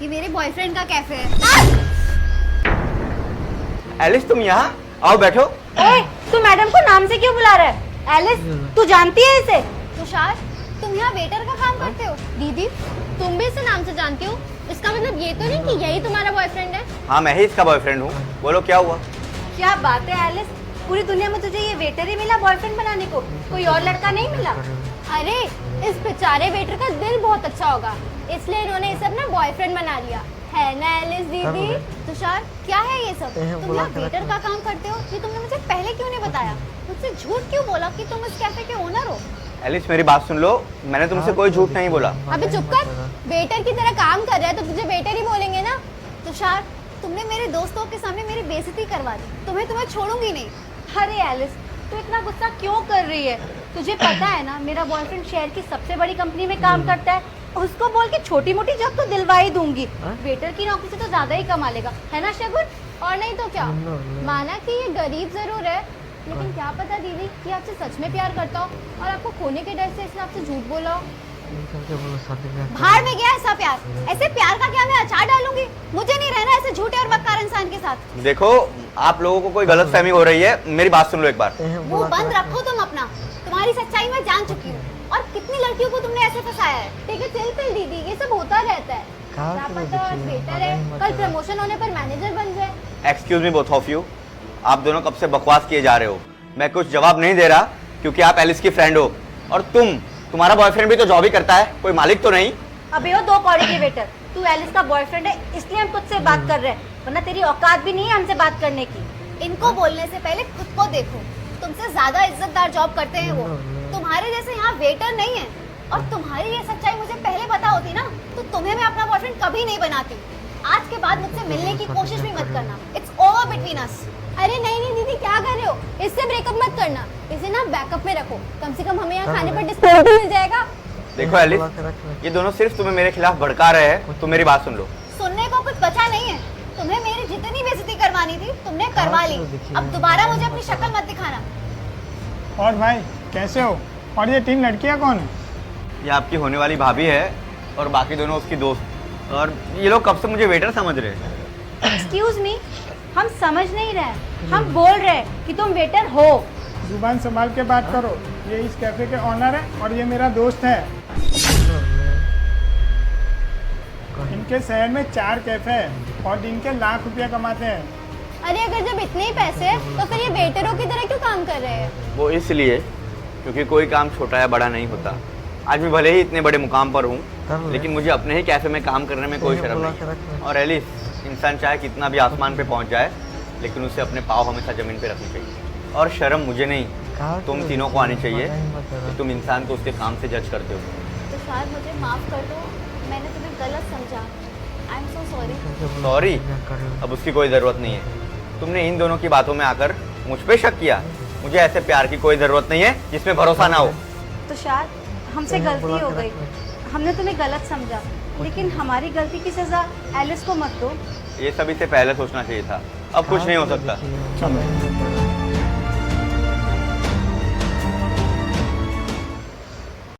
ये मेरे बॉयफ्रेंड का कैफे है। एलिस तुम यहाँ आओ बैठो। ए, तू मैडम को नाम से क्यों बुला रहा है? एलिस, तू जानती है इसे? तुषार, तुम यहाँ वेटर का काम करते हो? दीदी, तुम भी इसे नाम से जानती हो? इसका मतलब ये तो नहीं कि यही तुम्हारा बॉयफ्रेंड है? हाँ मैं ही इसका बॉयफ्रेंड हूँ। बोलो क्या हुआ? क्या बात है एलिस, पूरी दुनिया में तुझे ये वेटर ही मिला बॉयफ्रेंड बनाने को, कोई और लड़का नहीं मिला? अरे इस बेचारे वेटर का दिल बहुत अच्छा होगा, इसलिए इन्होंने इसे अपना बॉयफ्रेंड बना लिया है ना एलिस दीदी। तुषार, क्या है ये सब? तुम यहाँ वेटर का काम करते हो, ये तुमने मुझे पहले क्यों नहीं बताया? मुझसे झूठ क्यों बोला कि तुम इस कैफे के ओनर हो? एलिस मेरी बात सुन लो, मैंने तुमसे कोई झूठ नहीं बोला। अबे चुप कर, वेटर की तरह काम कर रहा है तो तुझे वेटर ही बोलेंगे ना। तुषार, तुमने मेरे दोस्तों के सामने मेरी बेइज्जती करवा दी, तुम्हें छोड़ूंगी नहीं। अरे एलिस, तू इतना गुस्सा क्यों कर रही है? तुझे पता है ना मेरा बॉयफ्रेंड शहर की सबसे बड़ी कंपनी में काम करता है, उसको बोल के छोटी मोटी जॉब तो दिलवा ही दूंगी। वेटर की नौकरी से तो ज्यादा ही कमा लेगा, है ना शगुन? और नहीं तो क्या, माना कि ये गरीब जरूर है, लेकिन क्या पता दीदी कि आपसे सच में प्यार करता हो और आपको खोने के डर से इसने आपसे झूठ बोला हो। भाड़ में गया ऐसा प्यार, ऐसे प्यार का क्या मैं अचार डालूंगी? मुझे नहीं रहना ऐसे झूठे और मक्कार इंसान के साथ। देखो आप लोगों को कोई गलतफहमी हो रही है, मेरी बात सुन लो एक बार। मुंह बंद रखो तुम अपना, तुम्हारी सच्चाई मैं जान चुकी हूँ और कितनी लड़कियों को तुमने ऐसे फंसाया है। ठीक है चिल पिल दीदी, ये सब होता रहता है। क्या पता आज वेटर है, कल प्रमोशन होने पर मैनेजर बन जाए। Excuse me both of you, आप दोनों कब से बकवास किए जा रहे हो? मैं कुछ जवाब नहीं दे रहा क्योंकि आप एलिस की फ्रेंड हो, और तुम्हारा बॉयफ्रेंड भी तो जॉब ही करता है, कोई मालिक तो नहीं। अबे वो दो कौड़ी के वेटर, तू एलिस का बॉयफ्रेंड है इसलिए हम तुझसे बात कर रहे हैं, वरना तेरी औकात भी नहीं है हमसे बात करने की। इनको बोलने से पहले खुद को देखो, तुमसे ज्यादा इज्जतदार जॉब करते हैं वो, तुम्हारे जैसे यहाँ वेटर नहीं है। और तुम्हारी ये सच्चाई मुझे पहले पता होती ना तो तुम्हें मैं अपना बॉयफ्रेंड कभी नहीं बनाती। आज के बाद मुझसे मिलने की कोशिश भी मत करना, इट्स ओवर बिटवीन अस। अरे नहीं दीदी, क्या कर रहे हो? इससे ब्रेकअप मत करना, इसे ना बैकअप में रखो, कम से कम हमें यहाँ खाने पर डिस्काउंट मिल जाएगा। देखो एलिस, ये दोनों सिर्फ तुम्हें मेरे खिलाफ भड़का रहे हैं, तो मेरी बात सुन लो। सुनने को कुछ बचा नहीं है, तुम्हें मेरी जितनी बेइज्जती करवानी थी तुमने करवा ली, अब दोबारा मुझे अपनी शक्ल मत दिखाना। और भाई कैसे हो? और ये 3 लड़कियां कौन है? ये आपकी होने वाली भाभी है और बाकी दोनों उसकी दोस्त, और ये लोग कब से मुझे वेटर समझ रहे हैं। एक्सक्यूज मी, हम समझ नहीं रहे, हम बोल रहे हैं कि तुम वेटर हो। जुबान संभाल के बात करो, ये इस कैफे के ऑनर है और ये मेरा दोस्त है। इनके शहर में 4 कैफे हैं और दिन के लाख रुपया कमाते हैं। अरे अगर जब इतने ही पैसे हैं तो फिर ये वेटरों की तरह क्यों काम कर रहे हैं? वो इसलिए क्योंकि कोई काम छोटा या बड़ा नहीं होता। आज मैं भले ही इतने बड़े मुकाम पर हूँ, लेकिन मुझे अपने ही कैफे में काम करने में कोई शर्म नहीं। और एलिस, इंसान चाहे कितना भी आसमान पे पहुँच जाए, लेकिन उसे अपने पाँव हमेशा ज़मीन पे रखनी चाहिए। और शर्म मुझे नहीं, तुम तीनों को आनी चाहिए कि तुम इंसान को उसके काम से जज करते हो। तो शायद मुझे माफ कर दो, मैंने तुम्हें गलत समझा। I am so sorry. Sorry? अब उसकी कोई ज़रूरत नहीं है। तुमने इन दोनों की बातों में आकर मुझ पे शक किया। मुझे ऐसे प्यार की कोई ज़रूरत नहीं है जिसमें भरोसा ना हो। तो शायद हमसे गलती हो गई, हमने तुम्हें गलत समझा, लेकिन हमारी गलती की सजा एलिस को मत दो। ये सब इससे पहले सोचना चाहिए था, अब कुछ नहीं हो सकता। चलो।